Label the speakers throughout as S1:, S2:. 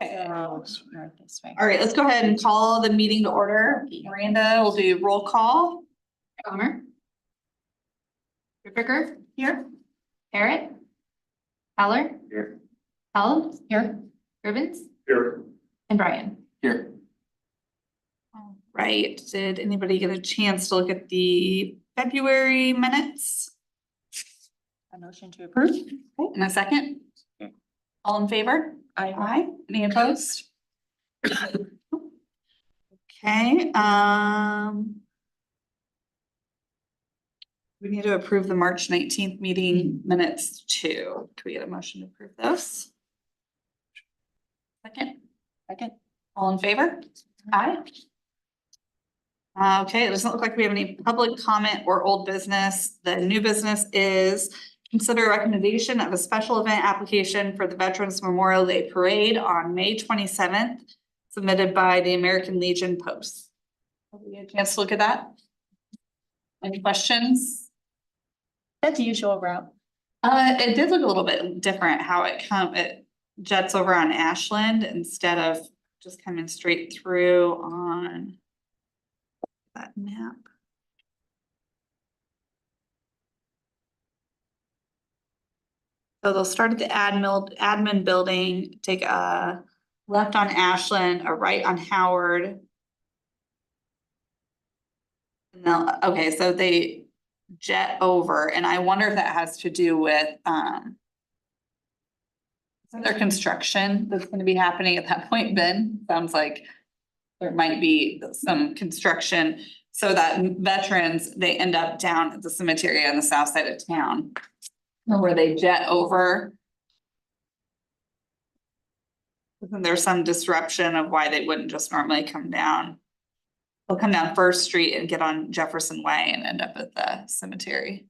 S1: Okay.
S2: This way.
S1: All right, let's go ahead and call the meeting to order. Miranda will do roll call.
S2: Comer. Ripperger,
S1: Here.
S2: Parrot. Heller.
S3: Here.
S2: Held, here. Ribbons
S3: Here.
S2: and Brian.
S3: Here.
S1: All right, did anybody get a chance to look at the February minutes?
S2: A motion to approve.
S1: In a second?
S3: Okay.
S1: All in favor? Aye. Any opposed? Okay, we need to approve the March 19th meeting minutes too. Can we get a motion to approve those? Second?
S2: Second.
S1: All in favor? Aye. Okay, it doesn't look like we have any public comment or old business. The new business is consider recommendation of a special event application for the Veterans Memorial Day Parade on May 27th, submitted by the American Legion Post. Have we had a chance to look at that? Any questions?
S2: That's the usual route.
S1: It did look a little bit different how it jets over on Ashland instead of just coming straight through on that map. So they'll start at the admin building, take a left on Ashland, a right on Howard. And okay, so they jet over, and I wonder if that has to do with their construction that's gonna be happening at that point. Ben, sounds like there might be some construction so that veterans, they end up down at the cemetery on the south side of town, where they jet over. Isn't there some disruption of why they wouldn't just normally come down? They'll come down First Street and get on Jefferson Way and end up at the cemetery.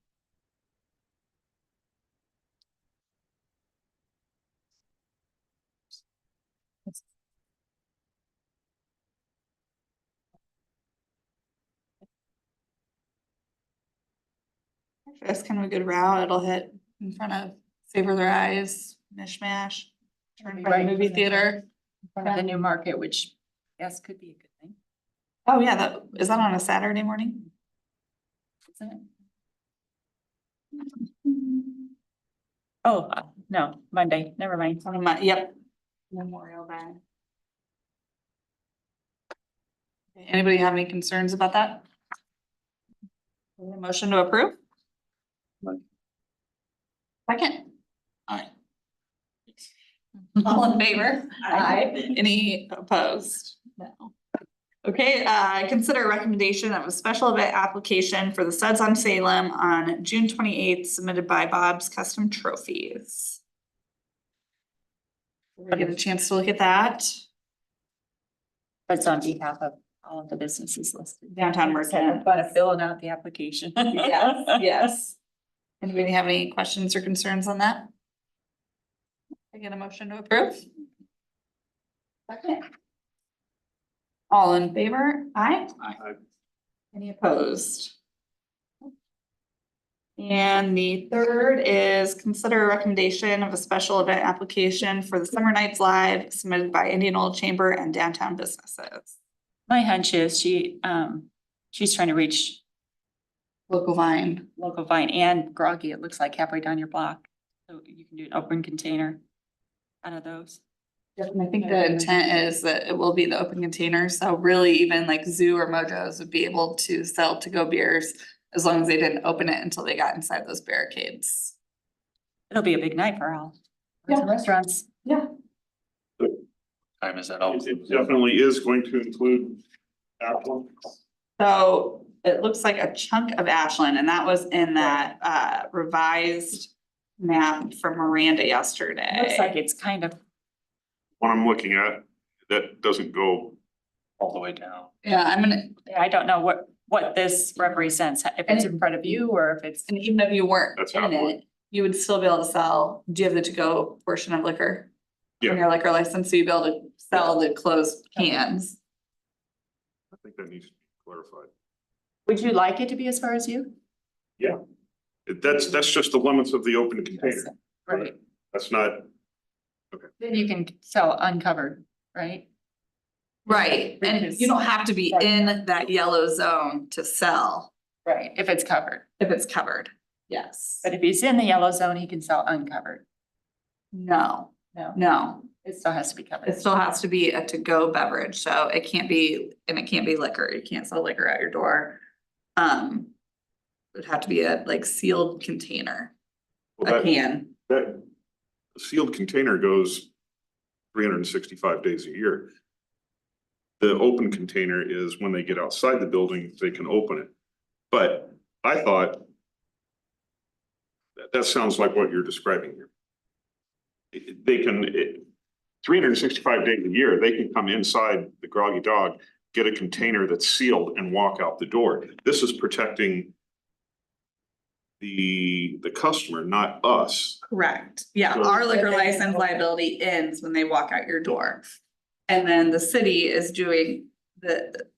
S1: That's kind of a good route. It'll hit in front of Savor Their Eyes, Mishmash, turn by the movie theater.
S2: In front of the new market, which yes, could be a good thing.
S1: Oh, yeah, is that on a Saturday morning?
S2: Isn't it? Oh, no, Monday, never mind.
S1: Yep. Memorial Day. Anybody have any concerns about that? A motion to approve? Second. Aye. All in favor?
S2: Aye.
S1: Any opposed? No. Okay, consider a recommendation of a special event application for the Studs on Salem on June 28th, submitted by Bob's Custom Trophies. We'll get a chance to look at that.
S2: That's on behalf of all of the businesses listed.
S1: Downtown Mercant.
S2: But filling out the application.
S1: Yes, yes. Anybody have any questions or concerns on that? I get a motion to approve? Second. All in favor? Aye.
S3: Aye.
S1: Any opposed? And the third is consider a recommendation of a special event application for the Summer Nights Live submitted by Indian Oil Chamber and Downtown Businesses.
S2: My hunch is she's trying to reach
S1: Local Vine.
S2: local Vine and Groggy, it looks like halfway down your block. So you can do an open container out of those.
S1: And I think the intent is that it will be the open container, so really even like Zoo or Mojo's would be able to sell to-go beers as long as they didn't open it until they got inside those barricades.
S2: It'll be a big night for all.
S1: Yeah.
S2: Restaurants.
S1: Yeah.
S3: Time is that all?
S4: It definitely is going to include Apple.
S1: So it looks like a chunk of Ashland, and that was in that revised map from Miranda yesterday.
S2: Looks like it's kind of,
S4: What I'm looking at, that doesn't go,
S3: All the way down.
S1: Yeah, I'm gonna,
S2: I don't know what this represents, if it's in front of you or if it's.
S1: and even if you weren't
S4: That's
S1: in
S4: how
S1: it, you would still be able to sell, do you have the to-go portion of liquor?
S4: Yeah.
S1: On your liquor license, so you'd be able to sell the closed cans.
S4: I think that needs to be clarified.
S2: Would you like it to be as far as you?
S4: That's just the limits of the open container.
S2: Right.
S4: That's not
S2: Then you can sell uncovered, right?
S1: Right, and you don't have to be in that yellow zone to sell
S2: Right. If it's covered.
S1: if it's covered. Yes.
S2: But if he's in the yellow zone, he can sell uncovered.
S1: No,
S2: No,
S1: no,
S2: it still has to be covered.
S1: it still has to be a to-go beverage, so it can't be, and it can't be liquor, you can't sell liquor at your door. It'd have to be a like sealed container,
S4: Well,
S1: a can.
S4: that sealed container goes 365 days a year. The open container is when they get outside the building, they can open it. But I thought that sounds like what you're describing here. They can, 365 days a year, they can come inside the Groggy Dog, get a container that's sealed and walk out the door. This is protecting the customer, not us.
S1: Correct, yeah,
S4: So-
S1: our liquor license liability ends when they walk out your door. And then the city is doing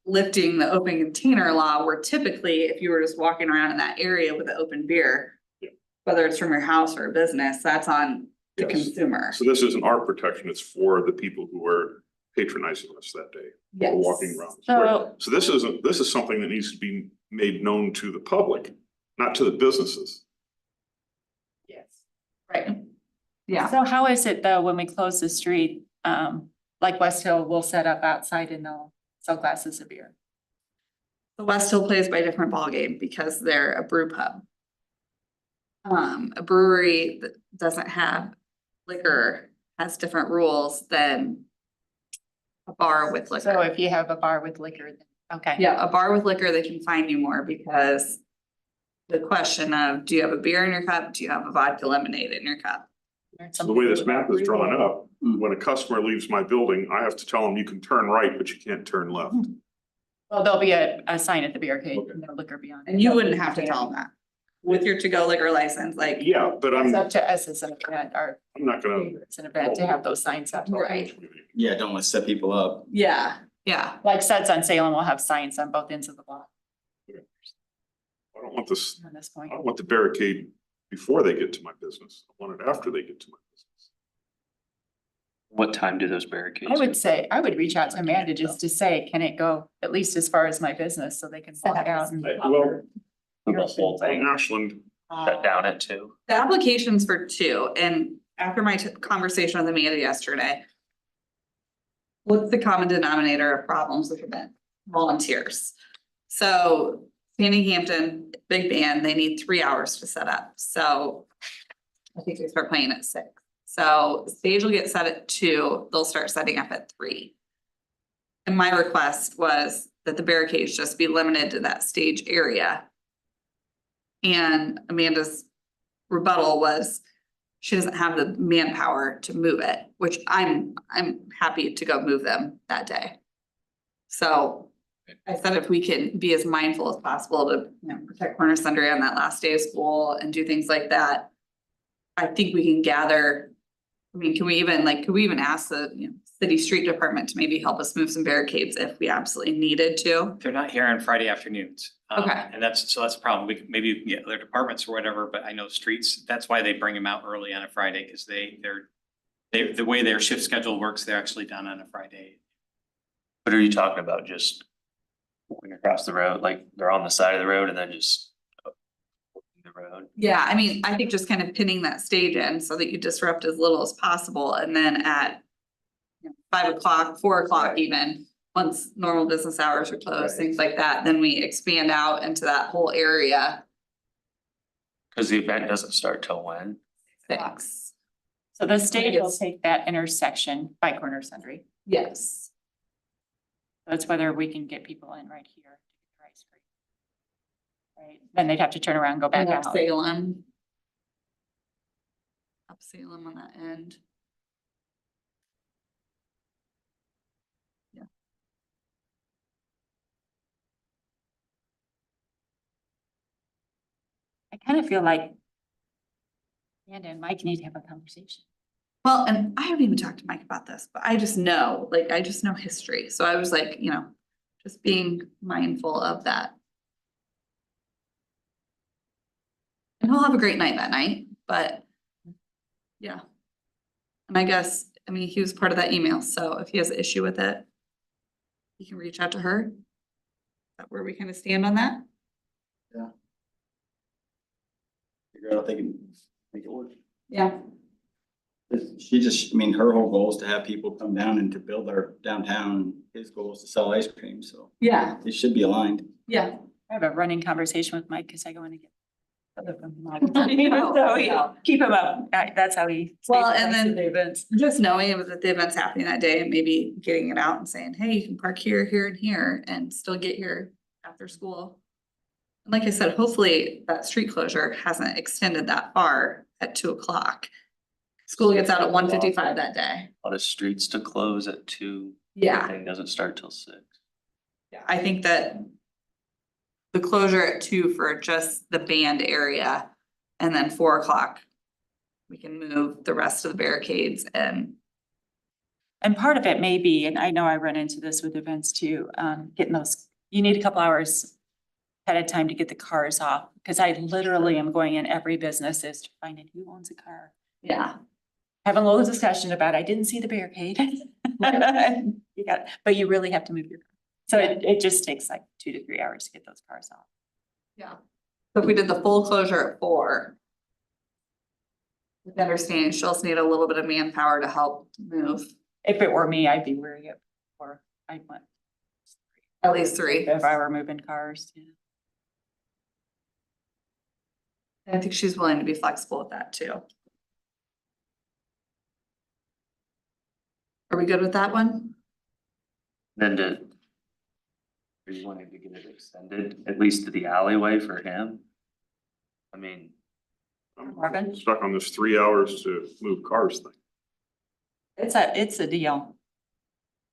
S1: lifting the open container law, where typically if you were just walking around in that area with an open beer.
S4: Yeah.
S1: Whether it's from your house or a business, that's on the
S4: Yes.
S1: consumer.
S4: So this isn't our protection, it's for the people who are patronizing us that day,
S1: Yes.
S4: or walking around.
S2: So-
S4: So this is something that needs to be made known to the public, not to the businesses.
S2: Yes.
S1: Right. Yeah,
S2: So how is it though, when we close the street, like West Hill will set up outside and they'll sell glasses of beer?
S1: the West Hill plays by a different ballgame because they're a brew pub. A brewery that doesn't have liquor has different rules than a bar with
S2: So
S1: liquor.
S2: if you have a bar with liquor, then- okay.
S1: Yeah, a bar with liquor, they can fine you more because the question of, do you have a beer in your cup? Do you have a vodka lemonade in your cup?
S4: So the way this map is drawn up, when a customer leaves my building, I have to tell them you can turn right, but you can't turn left.
S2: Well, there'll be a sign at the barricade,
S4: Okay.
S2: no liquor beyond.
S1: And you wouldn't have to tell them that. With your to-go liquor license, like.
S4: Yeah, but
S2: It's
S4: I'm
S2: up to us as an event, or
S4: not gonna.
S2: it's an event to have those signs up.
S1: Right.
S5: Yeah, don't want to set people up.
S1: Yeah, yeah,
S2: Like Suds on Salem will have signs on both ends of the block
S4: I don't want this,
S2: at this point.
S4: I don't want the barricade before they get to my business. I want it after they get to my business.
S3: What time do those barricades?
S2: I would say, I would reach out to Amanda just to say, can it go at least as far as my business so they can walk out and.
S4: Well,
S3: The whole
S4: in
S3: thing
S4: Ashland,
S3: shut down at 2.
S1: the application's for 2, and after my conversation with Amanda yesterday. What's the common denominator of problems with event? Volunteers. So Sandy Hampton, big band, they need 3 hours to set up, so. I think they start playing at 6. So stage will get set at 2, they'll start setting up at 3. And my request was that the barricades just be limited to that stage area. And Amanda's rebuttal was, she doesn't have the manpower to move it, which I'm happy to go move them that day. So I said if we can be as mindful as possible to, protect Corner Sundry on that last day of school and do things like that. I think we can gather, could we even ask the, city street department to maybe help us move some barricades if we absolutely needed to?
S6: They're not here on Friday afternoons.
S1: Okay.
S6: And that's a problem. Maybe we can get other departments or whatever, but I know streets, that's why they bring them out early on a Friday, because the way their shift schedule works, they're actually done on a Friday.
S3: What are you talking about? Just walking across the road, like they're on the side of the road and then just walking the road?
S1: Yeah, I think just kind of pinning that stage in so that you disrupt as little as possible, and then at 5 o'clock, 4 o'clock even, once normal business hours are closed, things like that, then we expand out into that whole area.
S3: Cause the event doesn't start till when?
S1: 6.
S2: So the stage will
S1: Yes.
S2: take that intersection by Corner Sundry.
S1: Yes.
S2: That's whether we can get people in right here. to get their ice cream. Right, then they'd have to turn around, and go back
S1: And up
S2: out.
S1: Salem. Up Salem on that end.
S2: I kind of feel like Amanda and Mike need to have a conversation.
S1: Well, and I haven't even talked to Mike about this, but I just know, I just know history, so I was like, just being mindful of that. And he'll have a great night that night, but yeah. And I guess, I mean, he was part of that email, so if he has an issue with it, he can reach out to her. Is that where we kind of stand on that?
S5: Figure out if they can make it work.
S1: Yeah.
S5: She just, I mean, her whole goal is to have people come down and to build our downtown. His goal is to sell ice cream, so
S1: Yeah,
S5: it should be aligned.
S1: yeah.
S2: I have a running conversation with Mike because I go in to get. other from him all the time. So we keep him up. That's how he. stays
S1: Well, and
S2: abreast of
S1: then-
S2: the events.
S1: Just knowing that the event's happening that day and maybe getting it out and saying, hey, you can park here, here and here and still get here after school. And like I said, hopefully that street closure hasn't extended that far at 2 o'clock. School gets out at 1:55 that day.
S3: A lot of streets to close at 2.
S1: Yeah.
S3: Thing doesn't start till 6.
S1: I think that the closure at 2 for just the band area and then 4 o'clock, we can move the rest of the barricades and
S2: And part of it may be, and I know I run into this with events too, getting those, you need a couple hours ahead of time to get the cars off. Cause I literally am going in every business is to find out who owns a car.
S1: yeah.
S2: Having a little discussion about, I didn't see the barricade. You got, but you really have to move your car. So it just takes like 2 to 3 hours to get those cars off.
S1: Yeah. So if we did the full closure at 4. With understanding she'll just need a little bit of manpower to help move
S2: If it were me, I'd be wearing it or I'd want.
S1: at least 3.
S2: If I were moving cars, yeah.
S1: I think she's willing to be flexible with that too. Are we good with that one?
S3: Then are you wanting to get it extended, at least to the alleyway for him? I mean,
S4: I'm
S2: Marvin?
S4: stuck on this 3 hours to move cars thing.
S2: It's a deal.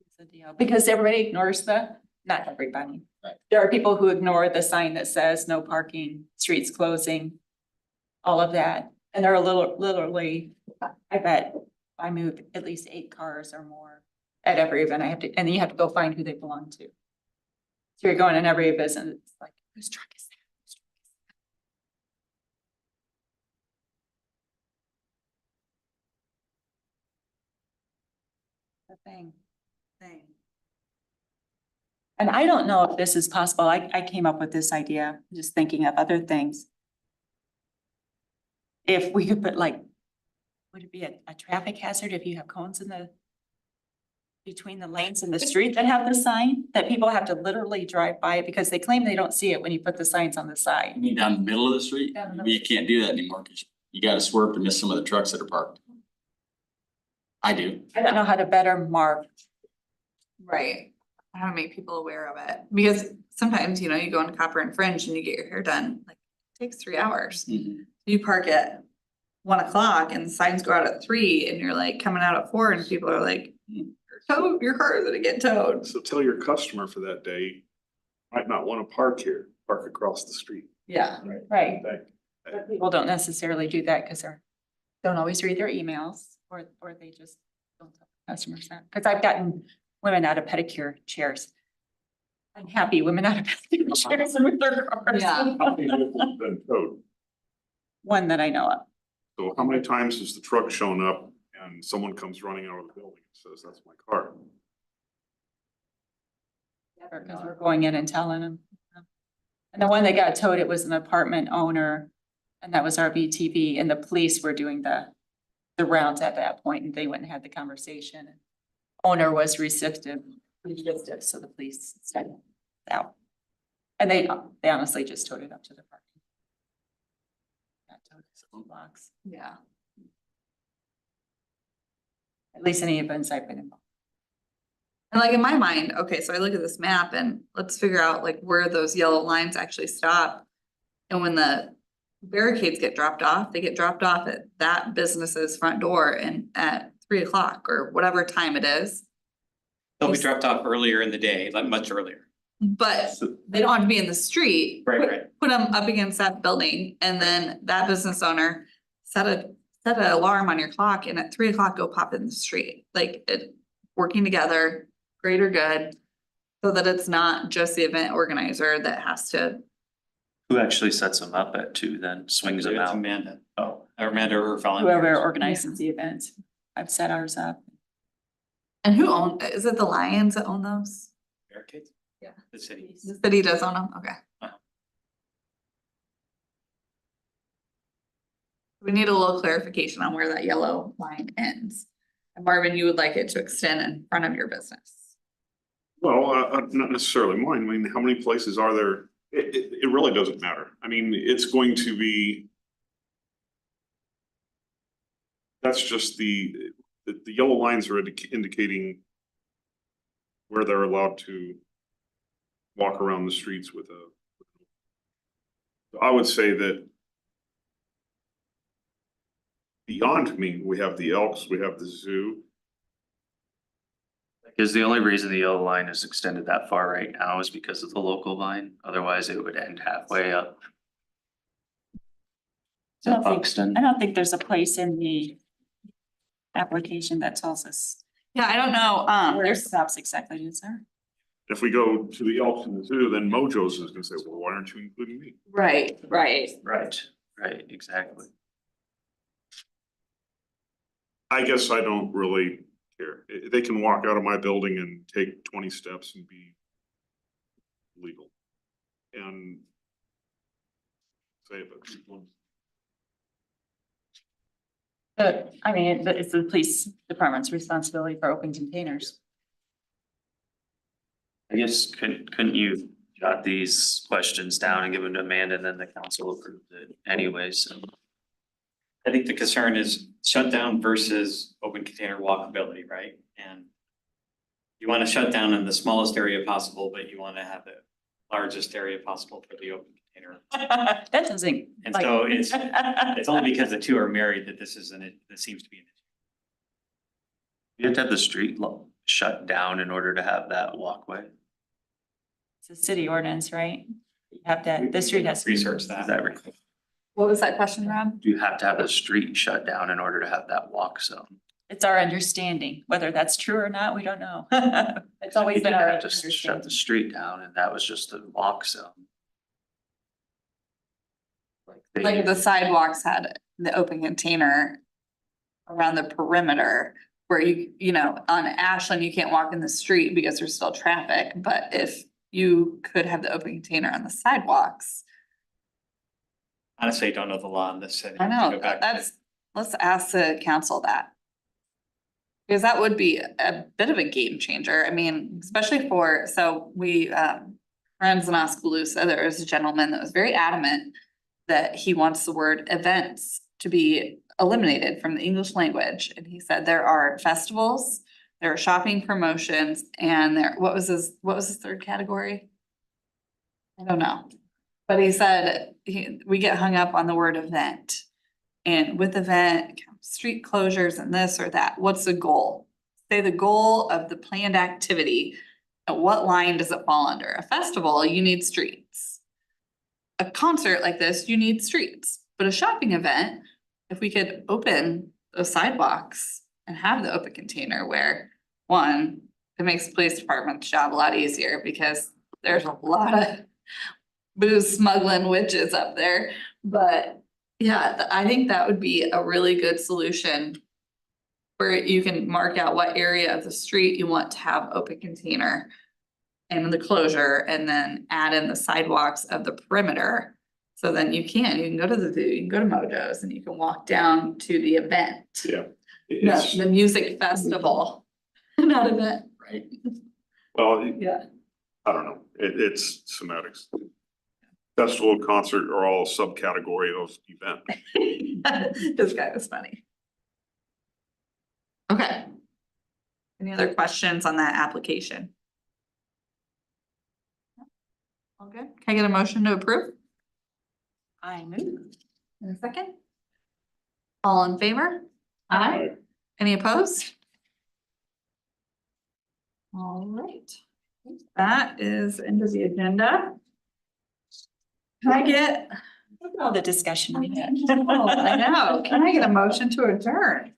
S2: It's a deal because everybody ignores not everybody.
S5: Right.
S2: There are people who ignore the sign that says no parking, streets closing, all of that. And they're literally, I bet I move at least 8 cars or more at every event I have to, and then you have to go find who they belong to. So you're going in every event and it's like, whose truck is that? Whose truck is that? The thing. And I don't know if this is possible. I came up with this idea, just thinking of other things. If we could put like, would it be a traffic hazard if you have cones in between the lanes in the street that have the sign, that people have to literally drive by it because they claim they don't see it when you put the signs on the side?
S5: I mean, down the middle of the street,
S2: Down the middle.
S5: you can't do that anymore because you gotta swerve to miss some of the trucks that are parked. I do.
S2: I don't know how to better mark.
S1: Right. How to make people aware of it, because sometimes, you know, you go into Copper and Fringe and you get your hair done, like, it takes 3 hours. You park at 1 o'clock and the signs go out at 3 and you're like coming out at 4 and people are like, your car is gonna get towed.
S4: So tell your customer for that day, might not want to park here, park across the street.
S1: Yeah.
S2: Right.
S4: Thank-
S2: But people don't necessarily do that because don't always read their emails or they just don't tell customers that. Because I've gotten women out of pedicure chairs. Unhappy women out of pedicure chairs with their cars.
S1: Yeah.
S4: How many vehicles have been towed?
S2: One that I know of.
S4: So how many times has the truck shown up and someone comes running out of the building and says, that's my car?
S2: Because we're going in and telling them. And the one that got towed, it was an apartment owner. And that was our VTV and the police were doing the rounds at that point and they went and had the conversation. Owner was resistive, so the police said out. And they honestly just towed it up to the parking. Got towed several blocks,
S1: Yeah.
S2: at least any events I've been involved.
S1: And like in my mind, okay, so I look at this map and let's figure out like where those yellow lines actually stop. And when the barricades get dropped off, they get dropped off at that business's front door and at 3 o'clock or whatever time it is.
S6: They'll be dropped off earlier in the day, like much earlier.
S1: But they don't have to be in the street.
S6: Right, right.
S1: Put them up against that building and then that business owner set an alarm on your clock and at 3 o'clock go pop in the street. Like it, working together, greater good. So that it's not just the event organizer that has to,
S3: who actually sets them up at 2 then, swings them
S6: It's
S3: out?
S6: Amanda,
S3: Oh,
S6: or Amanda or volunteers.
S2: Whoever organizes the events. I've set ours up.
S1: And who is it the Lions that own those?
S6: Barricades?
S1: Yeah.
S6: The city.
S1: The city does own them, okay.
S6: Uh-huh.
S1: We need a little clarification on where that yellow line ends. And Marvin, you would like it to extend in front of your business.
S4: Well, not necessarily mine. I mean, how many places are there? It really doesn't matter. I mean, it's going to be. That's just the yellow lines are indicating where they're allowed to walk around the streets with a. I would say that beyond me, we have the Elks, we have the zoo.
S3: Because the only reason the yellow line is extended that far right now is because of the local line, otherwise it would end halfway up.
S2: I don't think-
S3: Buxton.
S2: I don't think there's a place in the application that tells us
S1: Yeah, I don't know,
S2: where it
S1: there's,
S2: stops exactly, is there?
S4: If we go to the Elks and the zoo, then Mojo's is gonna say, well, why aren't you including me?
S1: right,
S3: Right, exactly.
S4: I guess I don't really care. They can walk out of my building and take 20 steps and be legal. And say it, but
S2: I mean, it's the police department's responsibility for open containers.
S3: I guess couldn't you jot these questions down and give them to Amanda and then the council approved it anyways, so.
S6: I think the concern is shutdown versus open container walkability, right? And you want to shut down in the smallest area possible, but you want to have the largest area possible for the open container.
S2: That doesn't.
S6: And so it's only because the two are married that this isn't, that seems to be an issue.
S3: You have to have the street shut down in order to have that walkway.
S2: It's a city ordinance, right? You have to, the street has to be.
S6: Research
S3: Is
S6: that.
S3: that right?
S1: what was that question, Rob?
S3: Do you have to have the street shut down in order to have that walk zone?
S2: It's our understanding, whether that's true or not, we don't know. It's always
S3: You
S2: been
S3: didn't
S2: our
S3: have to shut
S2: understanding.
S3: the street down and that was just the walk zone.
S1: Like the sidewalks had the open container around the perimeter where you know, on Ashland, you can't walk in the street because there's still traffic, but if you could have the open container on the sidewalks.
S6: Honestly, I don't know the law in this city.
S1: I know, let's ask the council that. Because that would be a bit of a game changer. I mean, especially so we, friends in Oskaloosa, there was a gentleman that was very adamant that he wants the word events to be eliminated from the English language. And he said there are festivals, there are shopping promotions, and what was his third category? I don't know. But he said, we get hung up on the word event. And with event, street closures and this or that, what's the goal? Say the goal of the planned activity, at what line does it fall under? A festival, you need streets. A concert like this, you need streets, but a shopping event, if we could open those sidewalks and have the open container where, one, it makes the police department's job a lot easier because there's a lot of booze smuggling witches up there, but yeah, I think that would be a really good solution. Where you can mark out what area of the street you want to have open container. And the closure, and then add in the sidewalks of the perimeter. So then you can go to the zoo, you can go to Mojo's, and you can walk down to the event.
S4: yeah.
S1: No,
S4: It's,
S1: the music festival, not event, right?
S4: well,
S1: Yeah.
S4: I don't know. It's semantics. Festival and concert are all subcategory of event.
S1: This guy was funny. Okay. Any other questions on that application? All good? Can I get a motion to approve?
S2: I move.
S1: In a second? All in favor? Aye. Any opposed? All right. That is into the agenda. Can I get?
S2: All the discussion we had.
S1: Oh, I know. Can I get a motion to adjourn?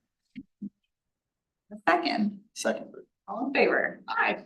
S1: A second.
S5: Second.
S1: All in favor? Aye.